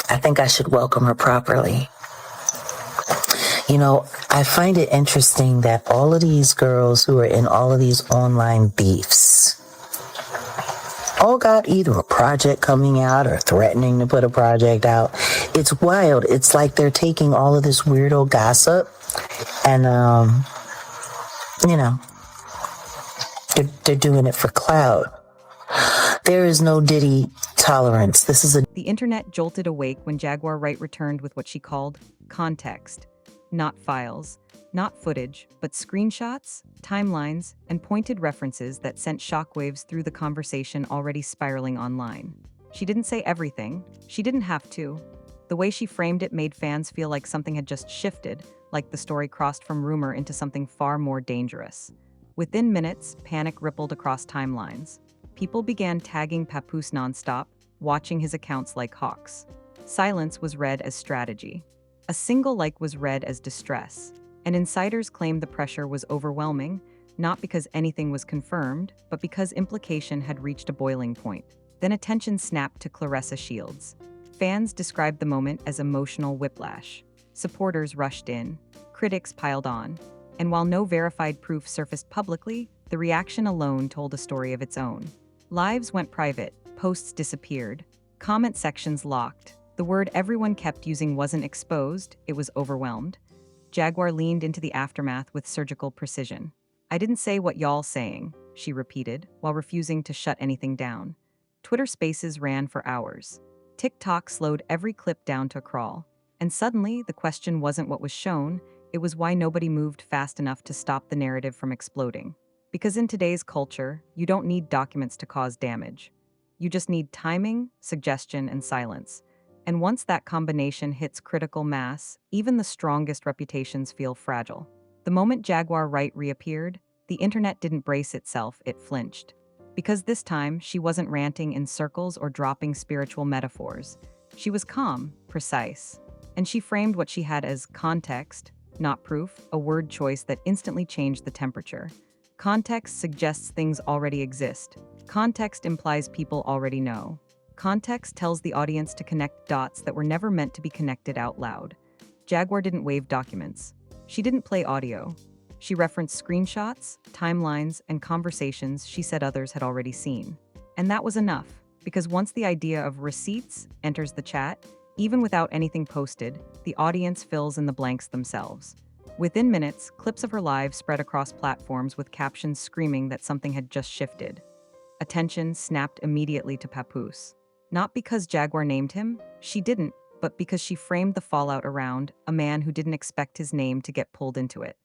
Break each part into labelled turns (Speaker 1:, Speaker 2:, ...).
Speaker 1: I think I should welcome her properly. You know, I find it interesting that all of these girls who are in all of these online beefs all got either a project coming out or threatening to put a project out. It's wild. It's like they're taking all of this weirdo gossip and, you know, they're doing it for clout. There is no Diddy tolerance. This is a...
Speaker 2: The internet jolted awake when Jaguar Wright returned with what she called context. Not files, not footage, but screenshots, timelines, and pointed references that sent shockwaves through the conversation already spiraling online. She didn't say everything. She didn't have to. The way she framed it made fans feel like something had just shifted, like the story crossed from rumor into something far more dangerous. Within minutes, panic rippled across timelines. People began tagging Papoose nonstop, watching his accounts like hawks. Silence was read as strategy. A single like was read as distress. And insiders claimed the pressure was overwhelming, not because anything was confirmed, but because implication had reached a boiling point. Then attention snapped to Claressa Shields. Fans described the moment as emotional whiplash. Supporters rushed in. Critics piled on. And while no verified proof surfaced publicly, the reaction alone told a story of its own. Lives went private, posts disappeared, comment sections locked. The word everyone kept using wasn't exposed, it was overwhelmed. Jaguar leaned into the aftermath with surgical precision. "I didn't say what y'all saying," she repeated, while refusing to shut anything down. Twitter Spaces ran for hours. TikTok slowed every clip down to a crawl. And suddenly, the question wasn't what was shown, it was why nobody moved fast enough to stop the narrative from exploding. Because in today's culture, you don't need documents to cause damage. You just need timing, suggestion, and silence. And once that combination hits critical mass, even the strongest reputations feel fragile. The moment Jaguar Wright reappeared, the internet didn't brace itself, it flinched. Because this time, she wasn't ranting in circles or dropping spiritual metaphors. She was calm, precise. And she framed what she had as context, not proof, a word choice that instantly changed the temperature. Context suggests things already exist. Context implies people already know. Context tells the audience to connect dots that were never meant to be connected out loud. Jaguar didn't wave documents. She didn't play audio. She referenced screenshots, timelines, and conversations she said others had already seen. And that was enough, because once the idea of receipts enters the chat, even without anything posted, the audience fills in the blanks themselves. Within minutes, clips of her live spread across platforms with captions screaming that something had just shifted. Attention snapped immediately to Papoose. Not because Jaguar named him, she didn't, but because she framed the fallout around a man who didn't expect his name to get pulled into it.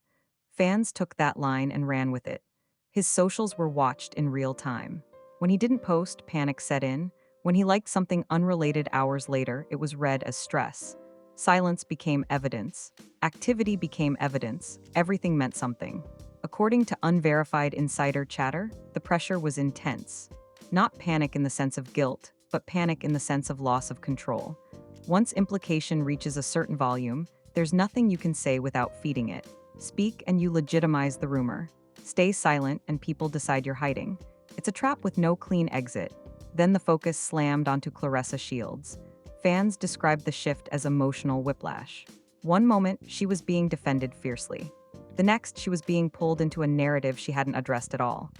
Speaker 2: Fans took that line and ran with it. His socials were watched in real time. When he didn't post, panic set in. When he liked something unrelated hours later, it was read as stress. Silence became evidence. Activity became evidence. Everything meant something. According to unverified insider chatter, the pressure was intense. Not panic in the sense of guilt, but panic in the sense of loss of control. Once implication reaches a certain volume, there's nothing you can say without feeding it. Speak and you legitimize the rumor. Stay silent and people decide you're hiding. It's a trap with no clean exit. Then the focus slammed onto Claressa Shields. Fans described the shift as emotional whiplash. One moment, she was being defended fiercely. The next, she was being pulled into a narrative she hadn't addressed at all.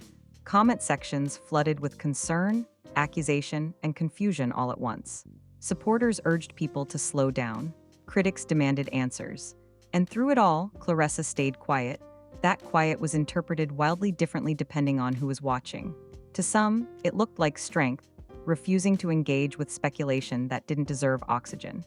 Speaker 2: Comment sections flooded with concern, accusation, and confusion all at once. Supporters urged people to slow down. Critics demanded answers. And through it all, Claressa stayed quiet. That quiet was interpreted wildly differently depending on who was watching. To some, it looked like strength, refusing to engage with speculation that didn't deserve oxygen.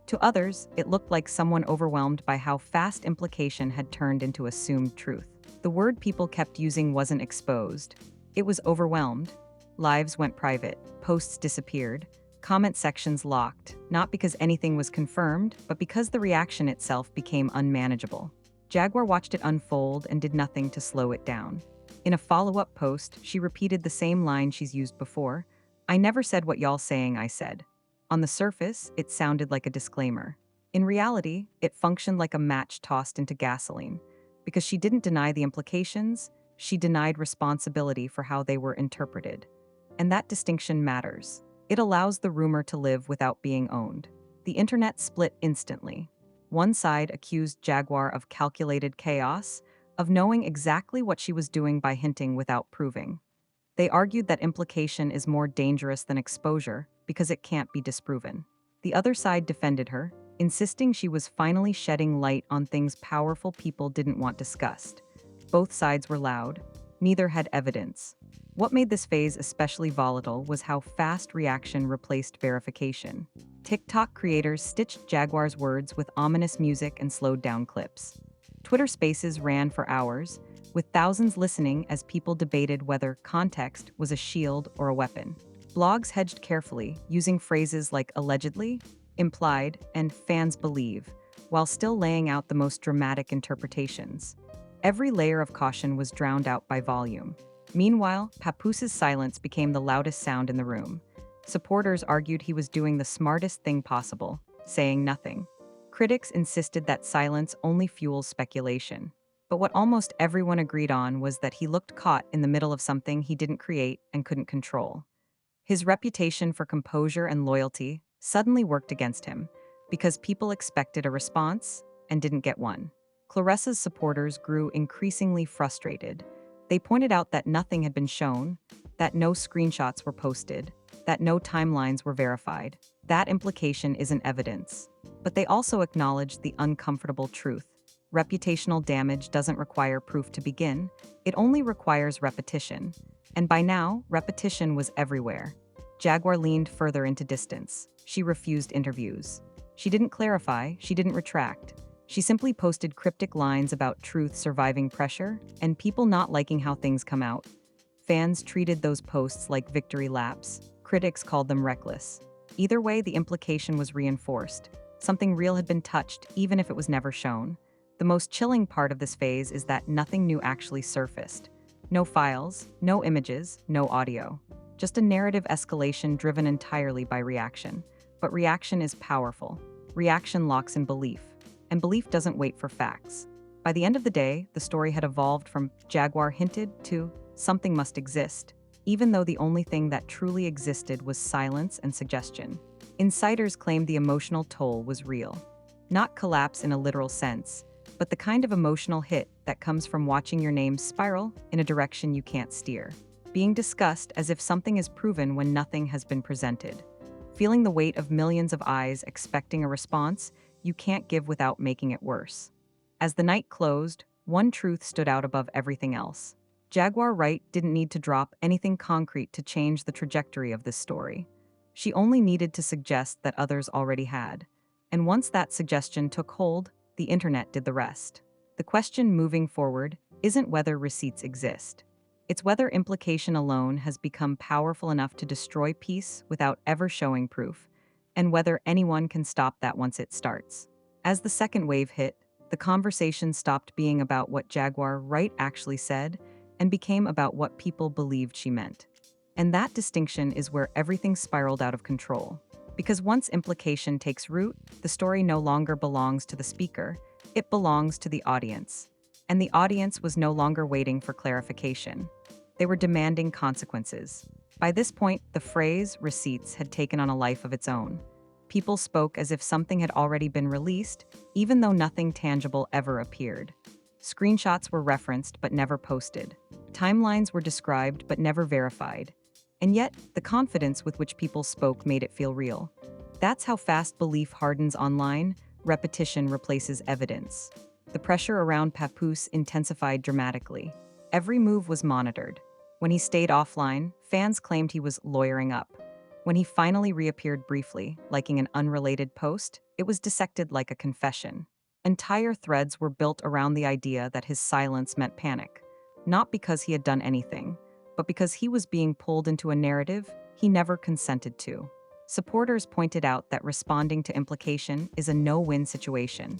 Speaker 2: To others, it looked like someone overwhelmed by how fast implication had turned into assumed truth. The word people kept using wasn't exposed. It was overwhelmed. Lives went private, posts disappeared, comment sections locked, not because anything was confirmed, but because the reaction itself became unmanageable. Jaguar watched it unfold and did nothing to slow it down. In a follow-up post, she repeated the same line she's used before. "I never said what y'all saying I said." On the surface, it sounded like a disclaimer. In reality, it functioned like a match tossed into gasoline. Because she didn't deny the implications, she denied responsibility for how they were interpreted. And that distinction matters. It allows the rumor to live without being owned. The internet split instantly. One side accused Jaguar of calculated chaos, of knowing exactly what she was doing by hinting without proving. They argued that implication is more dangerous than exposure because it can't be disproven. The other side defended her, insisting she was finally shedding light on things powerful people didn't want discussed. Both sides were loud. Neither had evidence. What made this phase especially volatile was how fast reaction replaced verification. TikTok creators stitched Jaguar's words with ominous music and slowed down clips. Twitter Spaces ran for hours, with thousands listening as people debated whether context was a shield or a weapon. Blogs hedged carefully, using phrases like allegedly, implied, and fans believe, while still laying out the most dramatic interpretations. Every layer of caution was drowned out by volume. Meanwhile, Papoose's silence became the loudest sound in the room. Supporters argued he was doing the smartest thing possible, saying nothing. Critics insisted that silence only fuels speculation. But what almost everyone agreed on was that he looked caught in the middle of something he didn't create and couldn't control. His reputation for composure and loyalty suddenly worked against him, because people expected a response and didn't get one. Claressa's supporters grew increasingly frustrated. They pointed out that nothing had been shown, that no screenshots were posted, that no timelines were verified. That implication isn't evidence. But they also acknowledged the uncomfortable truth. Reputational damage doesn't require proof to begin, it only requires repetition. And by now, repetition was everywhere. Jaguar leaned further into distance. She refused interviews. She didn't clarify, she didn't retract. She simply posted cryptic lines about truth surviving pressure and people not liking how things come out. Fans treated those posts like victory laps. Critics called them reckless. Either way, the implication was reinforced. Something real had been touched, even if it was never shown. The most chilling part of this phase is that nothing new actually surfaced. No files, no images, no audio. Just a narrative escalation driven entirely by reaction. But reaction is powerful. Reaction locks in belief. And belief doesn't wait for facts. By the end of the day, the story had evolved from Jaguar hinted to something must exist, even though the only thing that truly existed was silence and suggestion. Insiders claimed the emotional toll was real. Not collapse in a literal sense, but the kind of emotional hit that comes from watching your name spiral in a direction you can't steer. Being discussed as if something is proven when nothing has been presented. Feeling the weight of millions of eyes expecting a response you can't give without making it worse. As the night closed, one truth stood out above everything else. Jaguar Wright didn't need to drop anything concrete to change the trajectory of this story. She only needed to suggest that others already had. And once that suggestion took hold, the internet did the rest. The question moving forward isn't whether receipts exist. It's whether implication alone has become powerful enough to destroy peace without ever showing proof, and whether anyone can stop that once it starts. As the second wave hit, the conversation stopped being about what Jaguar Wright actually said and became about what people believed she meant. And that distinction is where everything spiraled out of control. Because once implication takes root, the story no longer belongs to the speaker, it belongs to the audience. And the audience was no longer waiting for clarification. They were demanding consequences. By this point, the phrase receipts had taken on a life of its own. People spoke as if something had already been released, even though nothing tangible ever appeared. Screenshots were referenced but never posted. Timelines were described but never verified. And yet, the confidence with which people spoke made it feel real. That's how fast belief hardens online. Repetition replaces evidence. The pressure around Papoose intensified dramatically. Every move was monitored. When he stayed offline, fans claimed he was lawyering up. When he finally reappeared briefly, liking an unrelated post, it was dissected like a confession. Entire threads were built around the idea that his silence meant panic. Not because he had done anything, but because he was being pulled into a narrative he never consented to. Supporters pointed out that responding to implication is a no-win situation.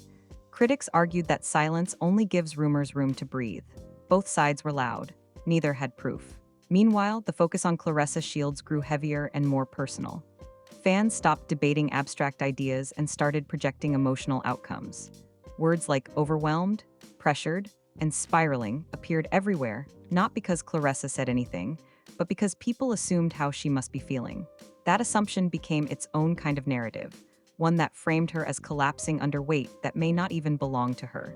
Speaker 2: Critics argued that silence only gives rumors room to breathe. Both sides were loud. Neither had proof. Meanwhile, the focus on Claressa's shields grew heavier and more personal. Fans stopped debating abstract ideas and started projecting emotional outcomes. Words like overwhelmed, pressured, and spiraling appeared everywhere, not because Claressa said anything, but because people assumed how she must be feeling. That assumption became its own kind of narrative, one that framed her as collapsing under weight that may not even belong to her.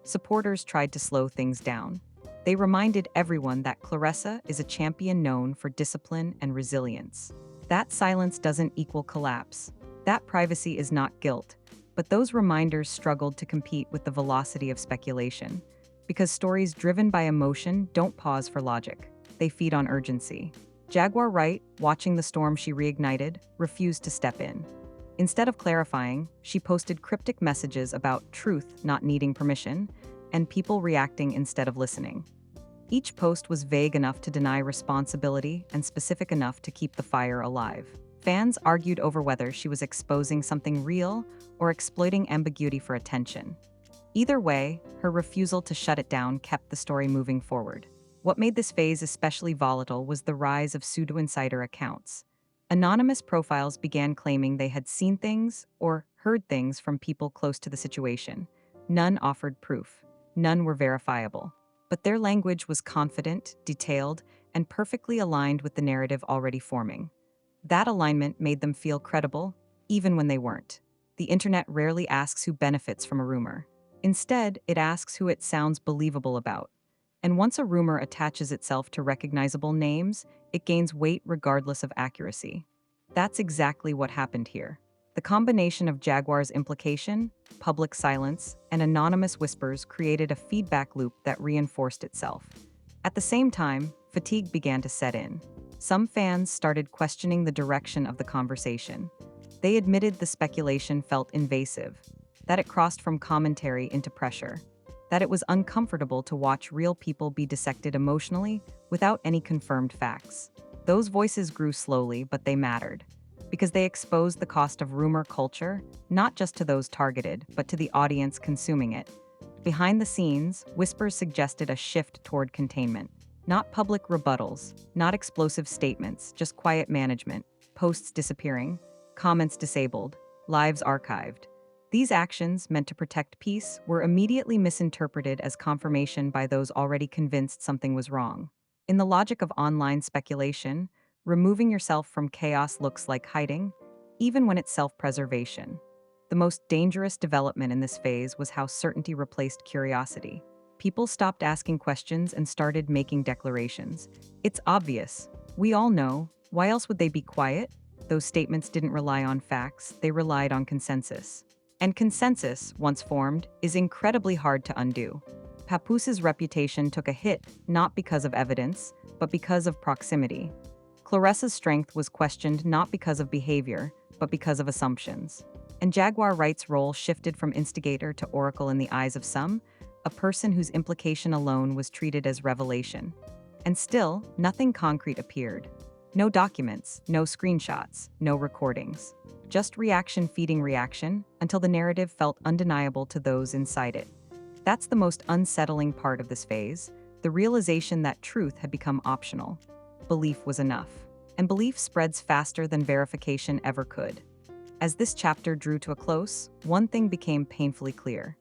Speaker 2: Supporters tried to slow things down. They reminded everyone that Claressa is a champion known for discipline and resilience. That silence doesn't equal collapse. That privacy is not guilt. But those reminders struggled to compete with the velocity of speculation. Because stories driven by emotion don't pause for logic. They feed on urgency. Jaguar Wright, watching the storm she reignited, refused to step in. Instead of clarifying, she posted cryptic messages about truth not needing permission, and people reacting instead of listening. Each post was vague enough to deny responsibility and specific enough to keep the fire alive. Fans argued over whether she was exposing something real or exploiting ambiguity for attention. Either way, her refusal to shut it down kept the story moving forward. What made this phase especially volatile was the rise of pseudo-insider accounts. Anonymous profiles began claiming they had seen things or heard things from people close to the situation. None offered proof. None were verifiable. But their language was confident, detailed, and perfectly aligned with the narrative already forming. That alignment made them feel credible, even when they weren't. The internet rarely asks who benefits from a rumor. Instead, it asks who it sounds believable about. And once a rumor attaches itself to recognizable names, it gains weight regardless of accuracy. That's exactly what happened here. The combination of Jaguar's implication, public silence, and anonymous whispers created a feedback loop that reinforced itself. At the same time, fatigue began to set in. Some fans started questioning the direction of the conversation. They admitted the speculation felt invasive, that it crossed from commentary into pressure, that it was uncomfortable to watch real people be dissected emotionally without any confirmed facts. Those voices grew slowly, but they mattered, because they exposed the cost of rumor culture, not just to those targeted, but to the audience consuming it. Behind the scenes, whispers suggested a shift toward containment. Not public rebuttals, not explosive statements, just quiet management, posts disappearing, comments disabled, lives archived. These actions, meant to protect peace, were immediately misinterpreted as confirmation by those already convinced something was wrong. In the logic of online speculation, removing yourself from chaos looks like hiding, even when it's self-preservation. The most dangerous development in this phase was how certainty replaced curiosity. People stopped asking questions and started making declarations. It's obvious. We all know. Why else would they be quiet? Those statements didn't rely on facts, they relied on consensus. And consensus, once formed, is incredibly hard to undo. Papoose's reputation took a hit not because of evidence, but because of proximity. Claressa's strength was questioned not because of behavior, but because of assumptions. And Jaguar Wright's role shifted from instigator to oracle in the eyes of some, a person whose implication alone was treated as revelation. And still, nothing concrete appeared. No documents, no screenshots, no recordings. Just reaction feeding reaction until the narrative felt undeniable to those inside it. That's the most unsettling part of this phase, the realization that truth had become optional. Belief was enough. And belief spreads faster than verification ever could. As this chapter drew to a close, one thing became painfully clear.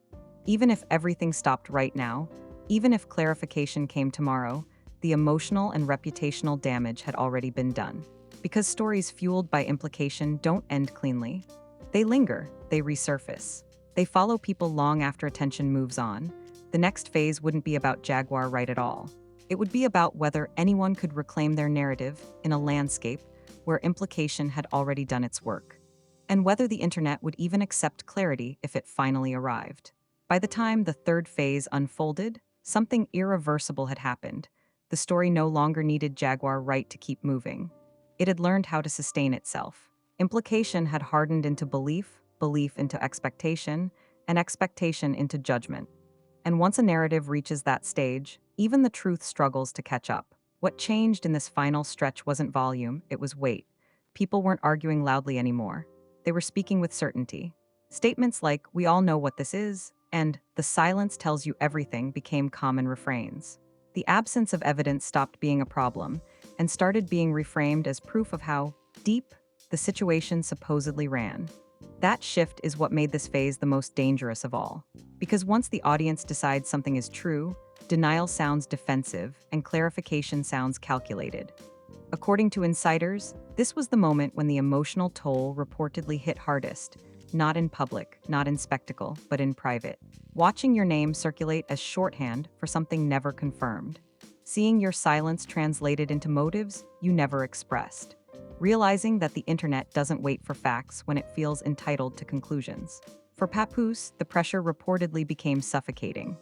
Speaker 2: Even if everything stopped right now, even if clarification came tomorrow, the emotional and reputational damage had already been done. Because stories fueled by implication don't end cleanly. They linger, they resurface. They follow people long after attention moves on. The next phase wouldn't be about Jaguar Wright at all. It would be about whether anyone could reclaim their narrative in a landscape where implication had already done its work, and whether the internet would even accept clarity if it finally arrived. By the time the third phase unfolded, something irreversible had happened. The story no longer needed Jaguar Wright to keep moving. It had learned how to sustain itself. Implication had hardened into belief, belief into expectation, and expectation into judgment. And once a narrative reaches that stage, even the truth struggles to catch up. What changed in this final stretch wasn't volume, it was weight. People weren't arguing loudly anymore. They were speaking with certainty. Statements like, "We all know what this is," and "the silence tells you everything" became common refrains. The absence of evidence stopped being a problem and started being reframed as proof of how deep the situation supposedly ran. That shift is what made this phase the most dangerous of all. Because once the audience decides something is true, denial sounds defensive and clarification sounds calculated. According to insiders, this was the moment when the emotional toll reportedly hit hardest, not in public, not in spectacle, but in private. Watching your name circulate as shorthand for something never confirmed. Seeing your silence translated into motives you never expressed. Realizing that the internet doesn't wait for facts when it feels entitled to conclusions. For Papoose, the pressure reportedly became suffocating.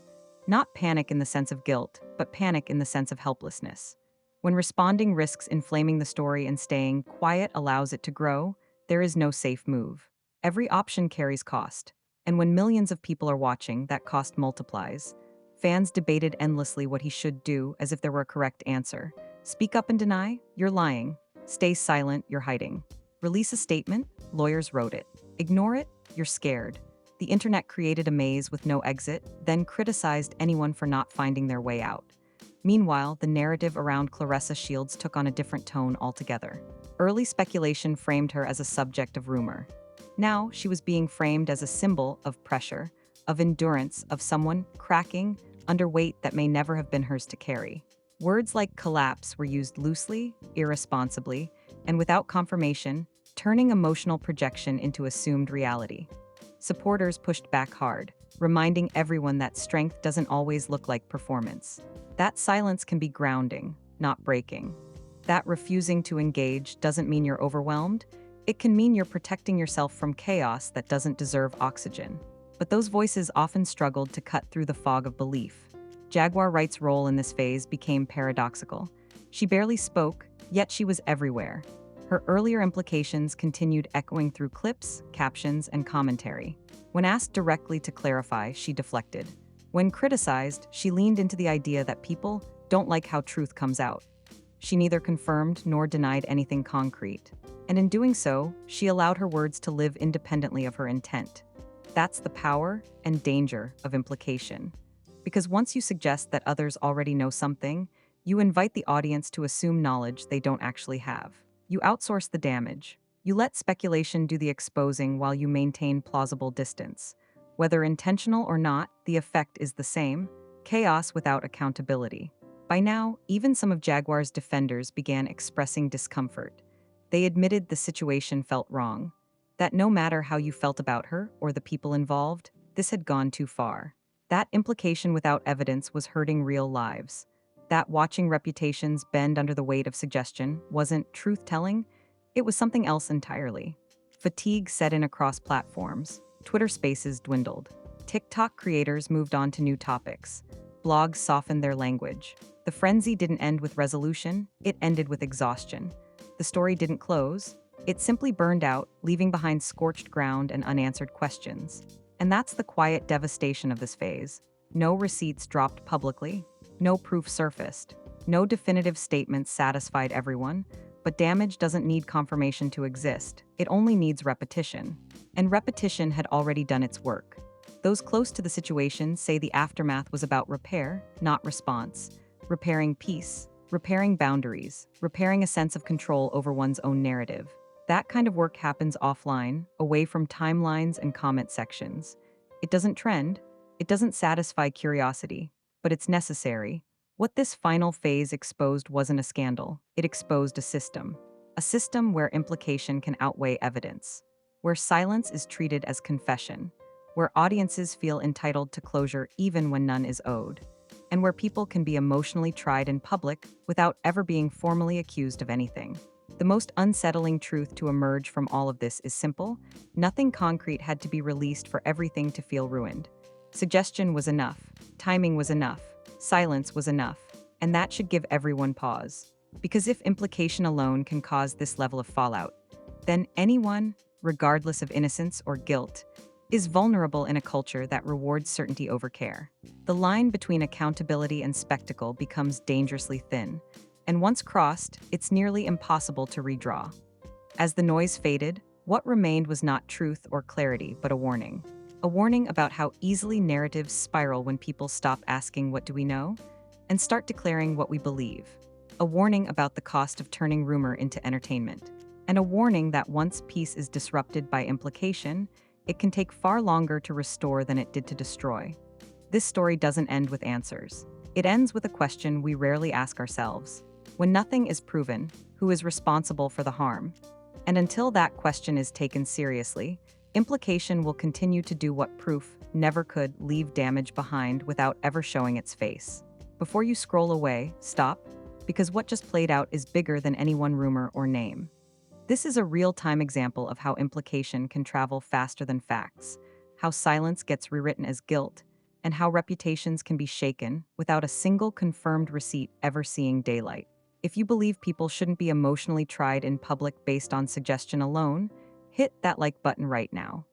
Speaker 2: Not panic in the sense of guilt, but panic in the sense of helplessness. When responding risks inflaming the story and staying quiet allows it to grow, there is no safe move. Every option carries cost, and when millions of people are watching, that cost multiplies. Fans debated endlessly what he should do as if there were a correct answer. Speak up and deny? You're lying. Stay silent, you're hiding. Release a statement? Lawyers wrote it. Ignore it? You're scared. The internet created a maze with no exit, then criticized anyone for not finding their way out. Meanwhile, the narrative around Claressa Shields took on a different tone altogether. Early speculation framed her as a subject of rumor. Now, she was being framed as a symbol of pressure, of endurance, of someone cracking under weight that may never have been hers to carry. Words like collapse were used loosely, irresponsibly, and without confirmation, turning emotional projection into assumed reality. Supporters pushed back hard, reminding everyone that strength doesn't always look like performance. That silence can be grounding, not breaking. That refusing to engage doesn't mean you're overwhelmed. It can mean you're protecting yourself from chaos that doesn't deserve oxygen. But those voices often struggled to cut through the fog of belief. Jaguar Wright's role in this phase became paradoxical. She barely spoke, yet she was everywhere. Her earlier implications continued echoing through clips, captions, and commentary. When asked directly to clarify, she deflected. When criticized, she leaned into the idea that people don't like how truth comes out. She neither confirmed nor denied anything concrete. And in doing so, she allowed her words to live independently of her intent. That's the power and danger of implication. Because once you suggest that others already know something, you invite the audience to assume knowledge they don't actually have. You outsource the damage. You let speculation do the exposing while you maintain plausible distance. Whether intentional or not, the effect is the same: chaos without accountability. By now, even some of Jaguar's defenders began expressing discomfort. They admitted the situation felt wrong, that no matter how you felt about her or the people involved, this had gone too far. That implication without evidence was hurting real lives. That watching reputations bend under the weight of suggestion wasn't truth-telling, it was something else entirely. Fatigue set in across platforms. Twitter Spaces dwindled. TikTok creators moved on to new topics. Blogs softened their language. The frenzy didn't end with resolution, it ended with exhaustion. The story didn't close, it simply burned out, leaving behind scorched ground and unanswered questions. And that's the quiet devastation of this phase. No receipts dropped publicly, no proof surfaced, no definitive statements satisfied everyone, but damage doesn't need confirmation to exist, it only needs repetition. And repetition had already done its work. Those close to the situation say the aftermath was about repair, not response. Repairing peace, repairing boundaries, repairing a sense of control over one's own narrative. That kind of work happens offline, away from timelines and comment sections. It doesn't trend, it doesn't satisfy curiosity, but it's necessary. What this final phase exposed wasn't a scandal, it exposed a system. A system where implication can outweigh evidence, where silence is treated as confession, where audiences feel entitled to closure even when none is owed, and where people can be emotionally tried in public without ever being formally accused of anything. The most unsettling truth to emerge from all of this is simple: nothing concrete had to be released for everything to feel ruined. Suggestion was enough, timing was enough, silence was enough, and that should give everyone pause. Because if implication alone can cause this level of fallout, then anyone, regardless of innocence or guilt, is vulnerable in a culture that rewards certainty over care. The line between accountability and spectacle becomes dangerously thin, and once crossed, it's nearly impossible to redraw. As the noise faded, what remained was not truth or clarity, but a warning. A warning about how easily narratives spiral when people stop asking "what do we know?" and start declaring what we believe. A warning about the cost of turning rumor into entertainment. And a warning that once peace is disrupted by implication, it can take far longer to restore than it did to destroy. This story doesn't end with answers. It ends with a question we rarely ask ourselves. When nothing is proven, who is responsible for the harm? And until that question is taken seriously, Implication will continue to do what proof never could: leave damage behind without ever showing its face. Before you scroll away, stop, because what just played out is bigger than any one rumor or name. This is a real-time example of how implication can travel faster than facts, how silence gets rewritten as guilt, and how reputations can be shaken without a single confirmed receipt ever seeing daylight. If you believe people shouldn't be emotionally tried in public based on suggestion alone, hit that like button right now.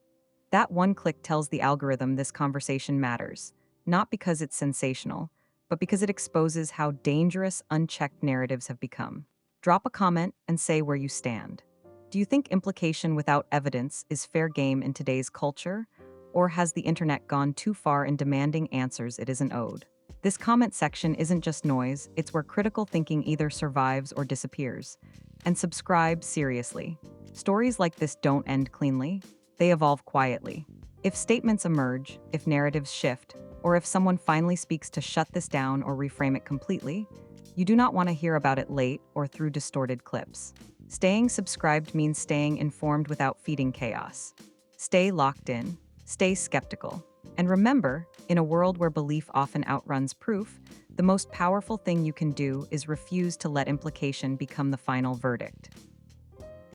Speaker 2: That one click tells the algorithm this conversation matters, not because it's sensational, but because it exposes how dangerous unchecked narratives have become. Drop a comment and say where you stand. Do you think implication without evidence is fair game in today's culture? Or has the internet gone too far in demanding answers it isn't owed? This comment section isn't just noise, it's where critical thinking either survives or disappears. And subscribe seriously. Stories like this don't end cleanly, they evolve quietly. If statements emerge, if narratives shift, or if someone finally speaks to shut this down or reframe it completely, you do not want to hear about it late or through distorted clips. Staying subscribed means staying informed without feeding chaos. Stay locked in, stay skeptical. And remember, in a world where belief often outruns proof, the most powerful thing you can do is refuse to let implication become the final verdict.